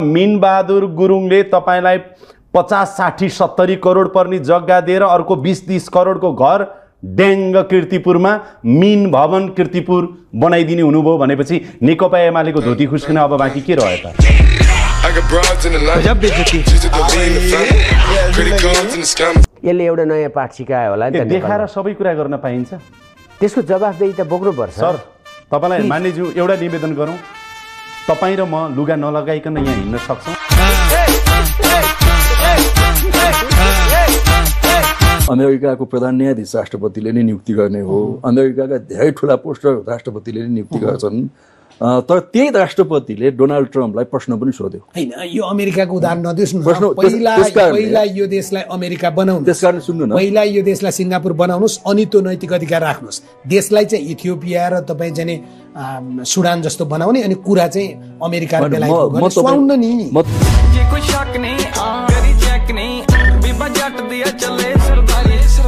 मीनबहादुर गुरुङले तपाईलाई 50, 60, 70 करोड पर्ने जग्गा दिएर अर्को 20-30 करोडको घर ड्याङ्ग कीर्तिपुरमा मीन भवन कीर्तिपुर बनाइदिने हुनुभयो भनेपछि नेकपा एमालेको धोती खुस्किन अब बाँकी के रह्यो त? यसले एउटा नयाँ पाठ सिकायो होला नि त। देखाएर सबै कुरा गर्न पाइन्छ? त्यसको जवाफदेही त बोक्नुपर्छ। सर तपाईलाई मान्यज्यू एउटा निवेदन गरौँ, तपाईँ र म लुगा नलगाइकन यहाँ हिँड्न सक्छौँ? अमेरिकाको प्रधान न्यायाधीश राष्ट्रपतिले नै नियुक्ति गर्ने हो। अमेरिकाका धेरै ठुला पोस्टर राष्ट्रपतिले नै नियुक्ति गर्छन्। तर त्यही राष्ट्रपतिले डोनाल्ड ट्रम्पलाई प्रश्न पनि सोध्यो। हैन, यो अमेरिकाको उदाहरण नदिनुहोस् न। पहिला यो देशलाई अमेरिका बनाउनु, त्यसकारण सुन्नु न, पहिला यो देशलाई सिङ्गापुर बनाउनुहोस्, अनि त्यो नैतिक अधिकार राख्नुहोस्। देशलाई चाहिँ इथियोपिया र तपाईँ चाहिँ सुडान जस्तो बनाउने, अनि कुरा चाहिँ अमेरिका र बेलायतको गर्ने सुहाउन नि।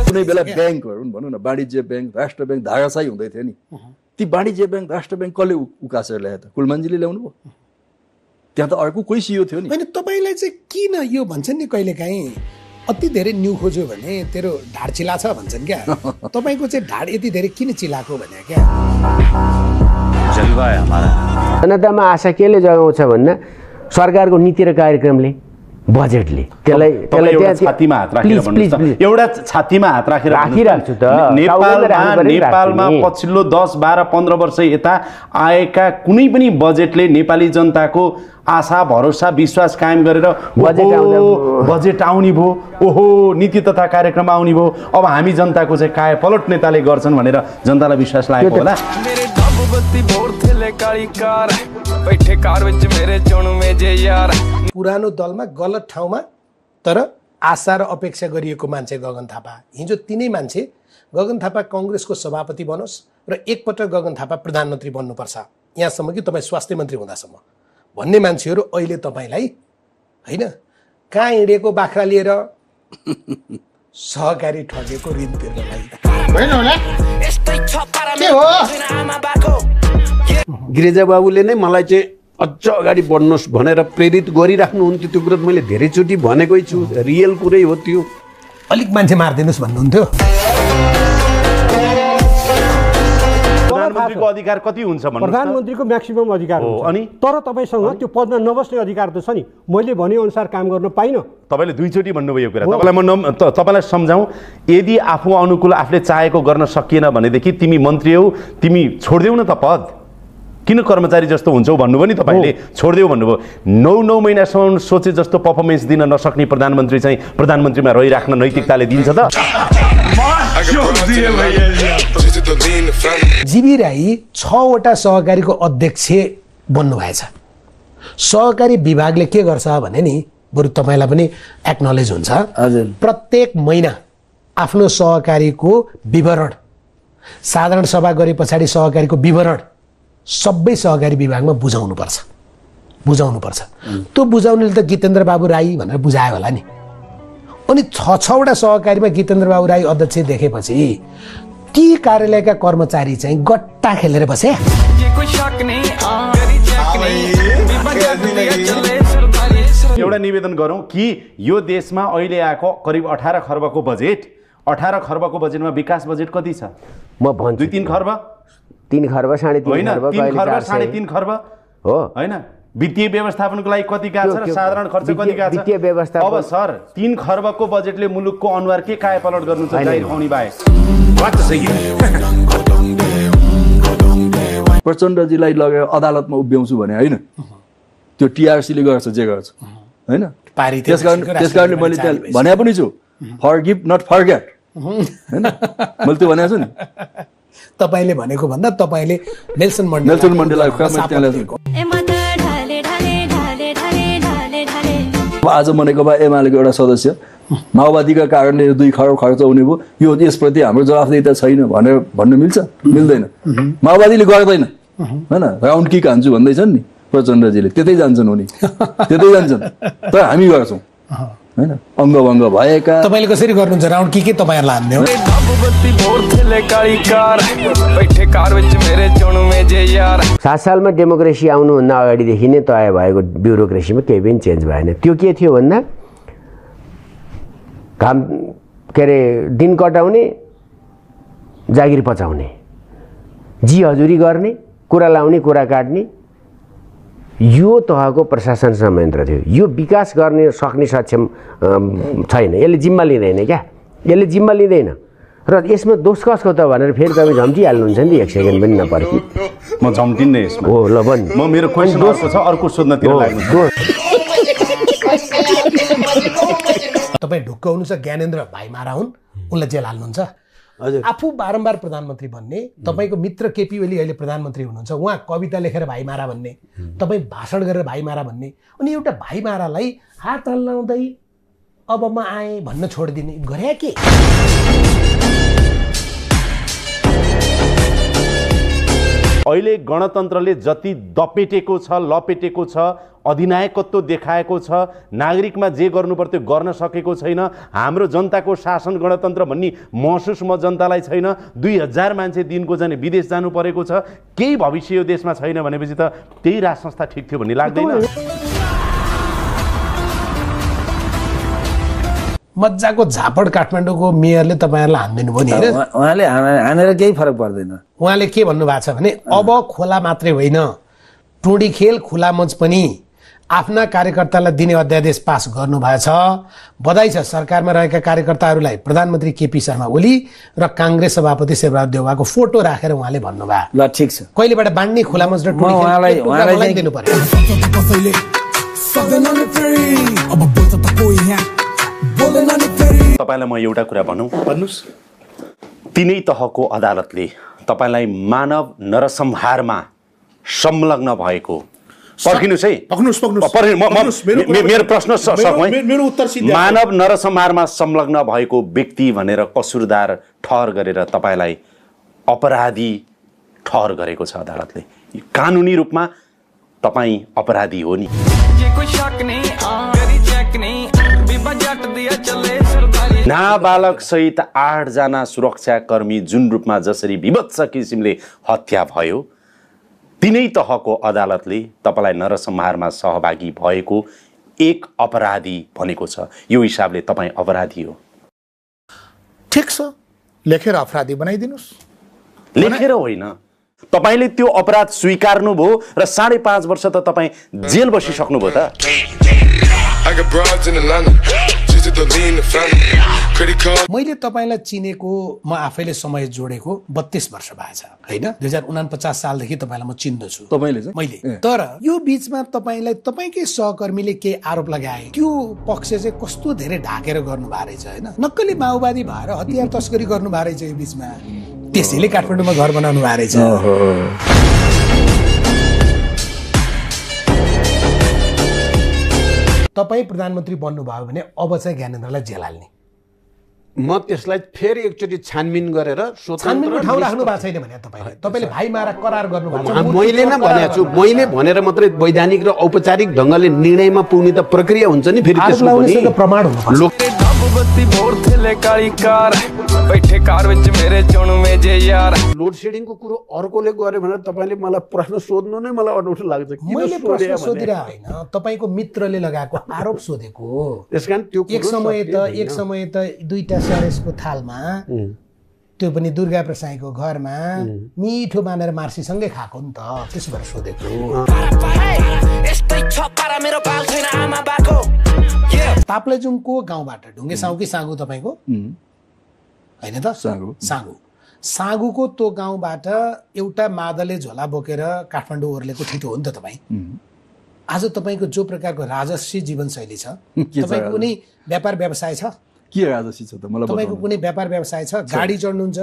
कुनै बेला ब्याङ्कहरू भनौँ न, वाणिज्य ब्याङ्क, राष्ट्र ब्याङ्क धाराशाही हुँदै थियो नि। ती वाणिज्य ब्याङ्क, राष्ट्र ब्याङ्क कसले उकासेर ल्यायो त? कुलमानजीले ल्याउनु भयो? त्यहाँ त अर्को कोही सियो थियो नि। होइन, तपाईँलाई चाहिँ किन यो भन्छन् नि कहिलेकाहीँ, अति धेरै न्यु खोज्यो भने तेरो ढाड चिला छ भन्छन् क्या। तपाईँको चाहिँ ढाड यति धेरै किन चिलाएको भने क्या? जनतामा आशा केले जगाउँछ भन्दा सरकारको नीति र कार्यक्रमले, बजेटले त्यसलाई छातीमा हात राखेर भन्नुस् त। एउटा छातीमा हात राखेर राखिराख्छु त। नेपालमा पछिल्लो 10, 12, 15 वर्ष यता आएका कुनै पनि बजेटले नेपाली जनताको आशा, भरोसा, विश्वास कायम गरेर बजेट आउने भयो, ओहो नीति तथा कार्यक्रम आउने भयो, अब हामी जनताको चाहिँ काय पलट नेताले गर्छन् भनेर जनतालाई विश्वास लागेको होला। पुरानो दलमा गलत ठाउँमा तर आशा र अपेक्षा गरिएको मान्छे गगन थापा। हिजो तिनै मान्छे गगन थापा कांग्रेसको सभापति बनोस् र एकपटक गगन थापा प्रधानमन्त्री बन्नुपर्छ, यहाँसम्म कि तपाईँ स्वास्थ्य मन्त्री हुँदासम्म भन्ने मान्छेहरू अहिले तपाईँलाई होइन कहाँ हिँडेको बाख्रा लिएर सहकारी ठगेको ऋण तिर्न लागि। गिरिजा बाबुले नै मलाई चाहिँ अझ अगाडि बढ्नुहोस् भनेर प्रेरित गरिराख्नुहुन्थ्यो। त्यो कुरा मैले धेरैचोटि भनेकै छु, रियल कुरै हो त्यो। अलिक मान्छे मारिदिनुहोस् भन्नुहुन्थ्यो। प्रधानमन्त्रीको अधिकार कति हुन्छ भन्नु? प्रधानमन्त्रीको म्याक्सिमम अधिकार हुन्छ, अनि तर तपाईँसँग त्यो पदमा नबस्ने अधिकार त छ नि। मैले भने अनुसार काम गर्न पाइनँ। तपाईँले दुईचोटि भन्नुभयो यो कुरा। तपाईँलाई सम्झाउँ, यदि आफू अनुकूल आफूले चाहेको गर्न सकिएन भनेदेखि तिमी मन्त्री हौ, तिमी छोडिदेऊ न त पद, किन कर्मचारी जस्तो हुन्छौ भन्नुभयो नि तपाईँले, छोडिदेऊ भन्नुभयो। 9 महिनासम्म सोचे जस्तो पर्फर्मेन्स दिन नसक्ने प्रधानमन्त्री चाहिँ प्रधानमन्त्रीमा रहिराख्न नैतिकताले दिन्छ त? जीवी राई 6वटा सहकारीको अध्यक्ष बन्नुभएछ। सहकारी विभागले के गर्छ भने नि, बरु तपाईँलाई पनि एक्नोलेज हुन्छ, प्रत्येक महिना आफ्नो सहकारीको विवरण, साधारण सभा गरे पछाडि सहकारीको विवरण सबै सहकारी विभागमा बुझाउनुपर्छ। त्यो बुझाउनेले त गीतेन्द्र बाबु राई भनेर बुझायो होला नि। अनि 6वटा सहकारीमा गीतेन्द्र बाबु राई अध्यक्ष देखेपछि ती कार्यालयका कर्मचारी चाहिँ गट्टा खेलेर बसे। एउटा निवेदन गरौँ कि यो देशमा अहिले आएको करिब 18 खर्बको बजेट, 18 खर्बको बजेटमा विकास बजेट कति छ? म भन्छु 2-3 खर्ब, 3 खर्ब, 3.5 खर्ब, 3 खर्ब, 3.5 खर्ब हो हैन? वित्तीय व्यवस्थापनको लागि कति गएको छ र साधारण खर्च कति गएको छ? वित्तीय व्यवस्था अब सर 3 खर्बको बजेटले मुलुकको अनुहार के काय पलट गर्नु छ? जाहिर खुवाउने बाहेक प्रचण्डजीलाई लगेर अदालतमा उभ्याउँछु भने होइन, त्यो टिआरसीले गर्छ जे गर्छ होइन। त्यसकारणले मैले त्यहाँ भने पनि छु, फरगिभ नट फरगेट होइन, मैले त्यो भनेको छु नि। तपाईँले भनेको भन्दा तपाईँले नेल्सन मण्डेला आज नेकपा एमालेको एउटा सदस्य माओवादीका कारणले 2 खरब खर्च हुने भयो, यो यसप्रति हाम्रो जवाफदेहिता छैन भनेर भन्न मिल्छ? मिल्दैन। माओवादीले गर्दैन होइन, राउन्ड किक हान्छु भन्दैछन् नि प्रचण्डजीले, त्यतै जान्छन् उनी, त्यतै जान्छन्। तर हामी गर्छौँ होइन अङ्गभङ्ग भएका तपाईँले कसरी गर्नुहुन्छ राउन्ड के तपाईँहरूलाई हान्ने हो 7 सालमा डेमोक्रेसी आउनुभन्दा अगाडिदेखि नै तय भएको ब्युरोक्रेसीमा केही पनि चेन्ज भएन त्यो के थियो भन्दा काम के अरे दिन कटाउने जागिर पचाउने जी हजुरी गर्ने कुरा लाउने कुरा काट्ने यो तहको प्रशासन संयन्त्र थियो यो विकास गर्ने सक्ने सक्षम छैन यसले जिम्मा लिँदैन क्या यसले जिम्मा लिँदैन र यसमा दोष कसको त भनेर फेरि तपाईँ झम्टिहाल्नुहुन्छ नि 1 सेकेन्ड पनि नपर्खी म झम्टिन्ने यसमा हो ल भन् म मेरो क्वेसन दोष छ अर्को सोध्नतिर लाग्नु तपाईँ ढुक्क हुनुहुन्छ ज्ञानेन्द्र भाइमारा हुन् उनलाई जेल हाल्नुहुन्छ आफू बारम्बार प्रधानमन्त्री भन्ने तपाईँको मित्र केपी ओली अहिले प्रधानमन्त्री हुनुहुन्छ उहाँ कविता लेखेर भाइमारा भन्ने तपाईँ भाषण गरेर भाइमारा भन्ने अनि एउटा भाइमारालाई हात हल्लाउँदै अब म आएँ भन्न छोडिदिने गरे के अहिले गणतन्त्रले जति दपेटेको छ लपेटेको छ अधिनायकत्व देखाएको छ नागरिकमा जे गर्नुपर्थ्यो गर्न सकेको छैन हाम्रो जनताको शासन गणतन्त्र भन्ने महसुस म जनतालाई छैन 2000 मान्छे दिनको जाने विदेश जानु परेको छ केही भविष्य यो देशमा छैन भनेपछि त त्यही राज संस्था ठिक थियो भन्ने लाग्दैन मजाको झापड काठमाडौँको मेयरले तपाईँहरूलाई हान्दिनु भयो नि होइन उहाँले हानेर केही फरक पर्दैन उहाँले के भन्नुभएको छ भने अब खोला मात्रै होइन टोडी खेल खुला मञ्च पनि आफ्ना कार्यकर्तालाई दिने अध्यादेश पास गर्नुभएको छ बधाई छ सरकारमा रहेका कार्यकर्ताहरूलाई प्रधानमन्त्री केपी शर्मा ओली र काङ्ग्रेस सभापति शेरबहादुर देउवाको फोटो राखेर उहाँले भन्नुभयो ल ठिक छ कहिलेबाट बाँड्ने खुला मञ्च र टोडी खेल दिनु पर्यो तपाईलाई म एउटा कुरा भन्नुस् तिनै तहको अदालतले तपाईलाई मानव नरसंहारमा संलग्न भएको पर्खिनुस् है मेरो प्रश्न मानव नरसंहारमा संलग्न भएको व्यक्ति भनेर कसुरदार ठहर गरेर तपाईलाई अपराधी ठहर गरेको छ अदालतले कानुनी रूपमा तपाई अपराधी हो नि नाबालक सहित 8 जना सुरक्षाकर्मी जुन रूपमा जसरी विभत्स किसिमले हत्या भयो तिनै तहको अदालतले तपाईलाई नरसंहारमा सहभागी भएको एक अपराधी भनेको छ यो हिसाबले तपाई अपराधी हो ठीक छ लेखेर अपराधी बनाइदिनुस् लेखेर होइन तपाईले त्यो अपराध स्वीकार्नु भो र 5.5 वर्ष त तपाई जेल बसिसक्नु भो त मैले तपाईलाई चिनेको म आफैले समय जोडेको 32 वर्ष भएछ हैन 2049 सालदेखि तपाईलाई म चिन्दछु तपाईले चाहिँ मैले तर यो बीचमा तपाईलाई तपाईकै सहकर्मीले के आरोप लगाए त्यो पक्ष चाहिँ कस्तो धेरै ढाकेर गर्नु भएको रहेछ हैन नक्कली माओवादी भएर हतियार तस्करी गर्नु भएको रहेछ यो बीचमा त्यसैले काठमाडौँमा घर बनाउनु भएको रहेछ तपाई प्रधानमन्त्री बन्नुभयो भने अब चाहिँ ज्ञानेन्द्रलाई जेल हाल्ने म त्यसलाई फेरि एकचोटि छानबिन गरेर छानबिनको ठाउँ राख्नु भएको छैन भने तपाईले भाइमारा करार गर्नु भएको छ मैले नै भनेको छु मैले भनेर मात्रै वैधानिक र औपचारिक ढंगले निर्णयमा पुग्ने त प्रक्रिया हुन्छ नि फेरि त्यसको पनि प्रमाण हुनुपर्छ लोड शेडिङको कुरो अर्कोले गर्यो भने तपाईले मलाई प्रश्न सोध्नु नै मलाई अनौठो लाग्छ मैले प्रश्न सोधिरा हैन तपाईको मित्रले लगाएको आरोप सोधेको त्यसकारण त्यो एक समय त दुईटा सरेसको थालमा त्यो पनि दुर्गा प्रसाईको घरमा मिठो मानेर मार्सीसँगै खाएको नि त त्यसो भएर सोधेको ताप्लेजुङको गाउँबाट ढुङ्गे साउ कि साँगु तपाईको हैन त साँगुको त्यो गाउँबाट एउटा मादले झोला बोकेर काठमाडौँ ओर्लेको ठिटो हो नि त तपाई आज तपाईको जो प्रकारको राजस्वी जीवनशैली छ तपाईको कुनै व्यापार व्यवसाय छ के राजस्वी छ त मलाई तपाईको कुनै व्यापार व्यवसाय छ गाडी चढ्नुहुन्छ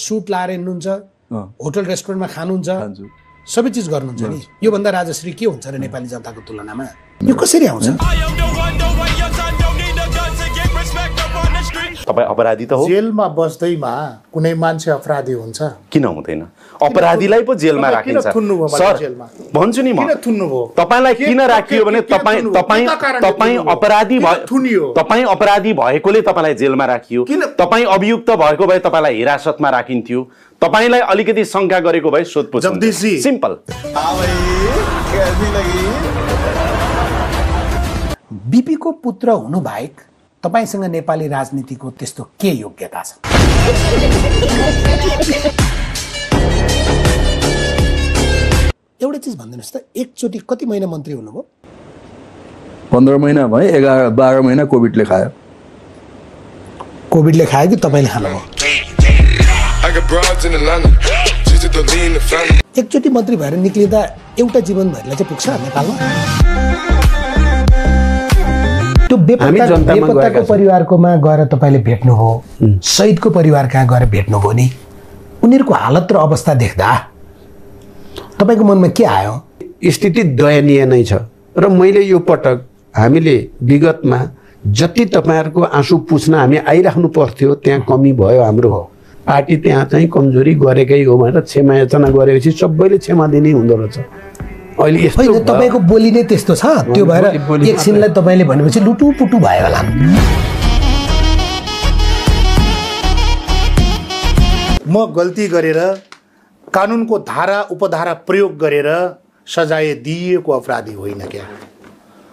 सुट लाएर हिँड्नुहुन्छ होटल रेस्टुरेन्टमा खानुहुन्छ सबै चिज गर्नुहुन्छ नि यो भन्दा राजश्री के हुन्छ र नेपाली जनताको तुलनामा यो कसरी आउँछ तपाईँ अपराधी त हो। जेलमा बस्दैमा कुनै मान्छे अपराधी हुन्छ? किन हुँदैन? अपराधीलाई पो जेलमा राखिन्छ सर। भन्छु नि म, तपाईँलाई किन राखियो भने तपाईँ अपराधी भएकोले तपाईँलाई जेलमा राखियो। तपाईँ अभियुक्त भएको भए तपाईँलाई हिरासतमा राखिन्थ्यो। तपाईँलाई अलिकति शङ्का गरेको भए सोधपुछ हुन्थ्यो। सिम्पल। बिपीको पुत्र हुनु बाहेक तपाईसँग नेपाली राजनीतिको त्यस्तो के योग्यता छ? एउटा चिज भनिदिनुहोस् त, एकचोटि कति महिना मन्त्री हुनुभयो? 15 महिना भयो, 11-12 महिना कोभिडले खायो। कोभिडले खायो कि तपाईँले खानुभयो? एकचोटि मन्त्री भएर निक्लिँदा एउटा जीवनभरिलाई चाहिँ पुग्छ नेपालमा? त्यो बेपत्ताको परिवारकोमा गएर तपाईँले भेट्नु हो, शहीदको परिवार कहाँ गएर भेट्नु हो नि, उनीहरूको हालत र अवस्था देख्दा तपाईँको मनमा के आयो? स्थिति दयनीय नै छ र मैले यो पटक हामीले विगतमा जति तपाईँहरूको आँसु पुछ्न हामी आइराख्नु पर्थ्यो त्यहाँ कमी भयो हाम्रो। पार्टी त्यहाँ चाहिँ कमजोरी गरेकै हो भनेर क्षमा याचना गरेपछि सबैले क्षमा दिने हुँदो रहेछ। अहिले यस्तो तपाईँको बोली नै त्यस्तो छ, त्यो भएर एकछिनलाई तपाईँले भनेपछि लुटुपुटु भयो होला। म गल्ती गरेर कानुनको धारा उपधारा प्रयोग गरेर सजाय दिइएको अपराधी होइन क्या।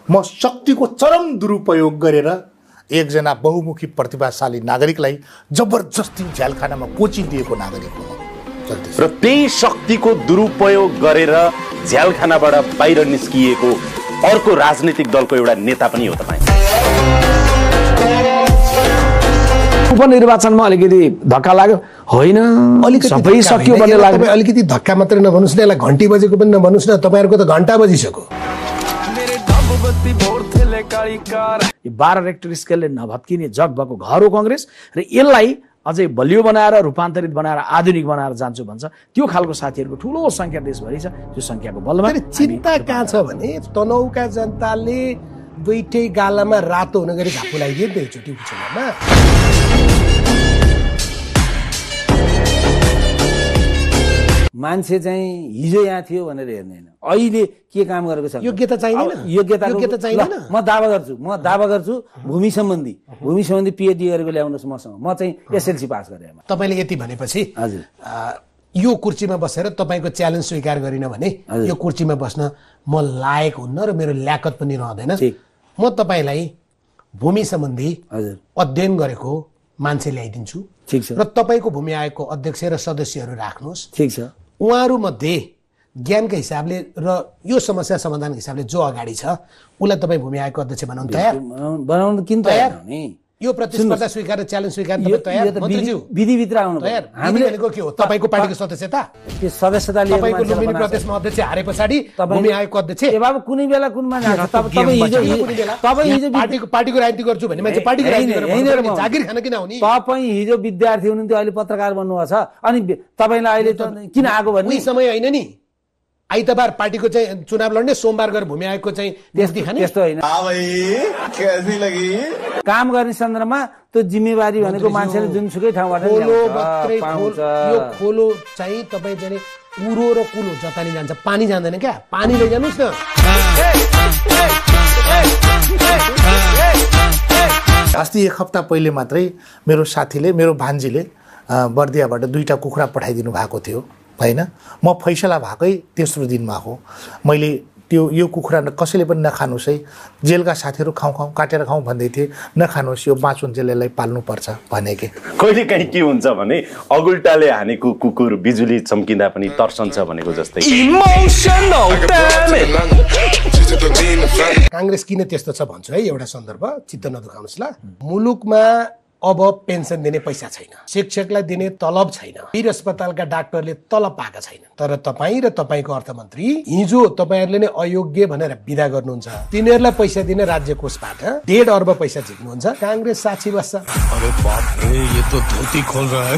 म शक्तिको चरम दुरुपयोग गरेर एकजना बहुमुखी प्रतिभाशाली नागरिकलाई जबरजस्ती झ्यालखानामा कोचिदिएको नागरिक हो। र त्यही शक्तिको दुरुपयोग गरेर झ्यालखानाबाट बाहिर निस्किएको अर्को राजनीतिक दलको एउटा नेता पनि हो तपाईँ। उपनिर्वाचनमा अलिकति धक्का लाग्यो होइन, सबै सकियो भन्ने लाग्यो। अलिकति धक्का मात्रै नभन्नुहोस् न, यसलाई घन्टी बजेको पनि नभन्नुहोस् न, तपाईँहरूको त घन्टा बजिसक्यो। 12 रेक्टर स्केलले नभत्किने जग भएको घर हो कांग्रेस र यसलाई अझै बलियो बनाएर रूपान्तरित बनाएर आधुनिक बनाएर जान्छु भन्छ। त्यो खालको साथीहरूको ठुलो संख्या देशभरि छ। त्यो संख्याको बलमा चिन्ता कहाँ छ भने तनहुका जनताले दुईटै गालामा रातो हुन गरी घापु लगाइदिए दुईचोटि उपचुनावमा। मान्छे चाहिँ हिजो यहाँ थियो भनेर हेर्दैन, अहिले के काम गरेको छ। योग्यता चाहिँदैन, योग्यता चाहिँदैन। म दावा गर्छु भूमि सम्बन्धी पीएचडी गरेको ल्याउनुहोस् मसँग, म चाहिँ एसएलसी पास गरेँ। तपाईँले यति भनेपछि हजुर यो कुर्सीमा बसेर तपाईँको च्यालेन्ज स्वीकार गरिन भने यो कुर्सीमा बस्न म लायक हुन्न र मेरो ल्याकत पनि रहँदैन। म तपाईँलाई भूमि सम्बन्धी अध्ययन गरेको मान्छे ल्याइदिन्छु, ठिक छ, र तपाईँको भूमि आयोगको अध्यक्ष र सदस्यहरू राख्नुहोस्, ठिक छ। उहाँहरू मध्ये ज्ञानका हिसाबले र यो समस्या समाधानको हिसाबले जो अगाडि छ उसलाई तपाईँ भूमि आयोगको अध्यक्ष बनाउनु तयार? बनाउनु किन तयार? यो प्रतिस्पर्धा स्वीकार च्यालेन्ज स्वीकार तपाईँ तयार? मन्त्रीज्यू विधिभित्र आउनु तयार? हामीले भनेको के हो? तपाईँको पार्टीको सदस्यता, त्यो सदस्यता लिएर तपाईँको लुम्बिनी प्रदेशमा अध्यक्ष हारे पछाडि भूमि आयोगको अध्यक्ष। ए बाबु कुनै बेला कुन मान्छे तपाईँ हिजो पार्टीको राजनीति गर्छु भन्ने मान्छे पार्टीको राजनीति जागिर खान किन आउने? तपाईँ हिजो विद्यार्थी हुनुहुन्थ्यो, अहिले पत्रकार बन्नुभएको छ, अनि तपाईँलाई अहिले किन आएको भन्ने समय होइन नि। आइतबार पार्टीको चाहिँ चुनाव लड्ने, सोमबार गएर भूमि आयोगको चाहिँ देख्दै खाने, त्यस्तो होइन। काम गर्ने सन्दर्भमा त्यो जिम्मेवारी भनेको मान्छेले जुनसुकै ठाउँबाट यो खोलो चाहिँ तपाईँ चाहिँ उरो र कुलो जतानी जान्छ, पानी जाँदैन क्या, पानी लैजानुहोस् न। अस्ति एक हप्ता पहिले मात्रै मेरो साथीले, मेरो भान्जीले बर्दियाबाट 2टा कुखुरा पठाइदिनु भएको थियो होइन। म फैसला भएकै तेस्रो दिनमा हो। मैले यो कुखुरा कसैले पनि नखानुहोस् है, जेलका साथीहरू खाउँ काटेर खाउँ भन्दै थिए, नखानुहोस्, यो बाँचुन्जेललाई पाल्नुपर्छ भने के। कहिलेकाहीँ के हुन्छ भने अगुल्टाले हानेको कुकुर बिजुली चम्किँदा पनि तर्सन्छ भनेको जस्तै। कांग्रेस किन त्यस्तो छ भन्छु है, एउटा सन्दर्भ चित्त नदुखाउनुहोस् ल। मुलुकमा अब पेन्सन दिने पैसा छैन, शिक्षकलाई दिने तलब छैन, वीर अस्पतालका डाक्टरले तलब पाएका छैन। तर तपाईँ र तपाईँको अर्थमन्त्री हिजो तपाईँहरूले नै अयोग्य भनेर विदा गर्नुहुन्छ, तिनीहरूलाई पैसा दिने राज्य कोषबाट 1.5 अर्ब पैसा झिक्नुहुन्छ, कांग्रेस साक्षी बस्छ। अरे बाप रे, ये तो धोती खोल रहा है।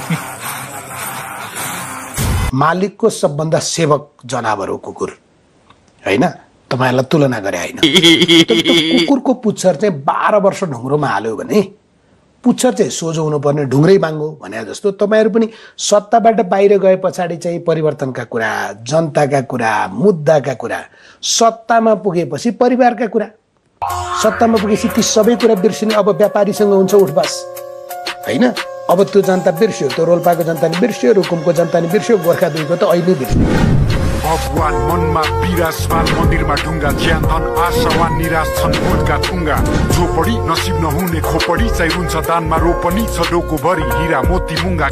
मालिकको सबभन्दा सेवक जनावर हो कुकुर होइन, तपाईँहरूलाई तुलना गरे होइन। कुकुरको पुच्छर चाहिँ 12 वर्ष ढुङ्ग्रोमा हाल्यो भने पुच्छर चाहिँ सोझो हुनुपर्ने ढुङ्ग्रै बाङ्गो भने जस्तो तपाईँहरू पनि सत्ताबाट बाहिर गए पछाडि चाहिँ परिवर्तनका कुरा, जनताका कुरा, मुद्दाका कुरा, सत्तामा पुगेपछि परिवारका कुरा, सत्तामा पुगेपछि ती सबै कुरा बिर्सिने अब व्यापारीसँग हुन्छ उठबास होइन। अब त्यो जनता बिर्स्यो, त्यो रोल्पाको जनता नि बिर्स्यो, रुकुमको जनता नि बिर्स्यो, गोर्खा 2 को त अहिले बिर्स्यो। भगवान मनमा विराजमान मन्दिरमा ढुङ्गा ज्यान धन आशावान निराश छन् भोटका थुङ्गा झोपडी नसिब नहुने खोपडी चाहिँ रुन्छ दानमा रोपनी छ डोको भरि हिरा मोती मुङ्गा।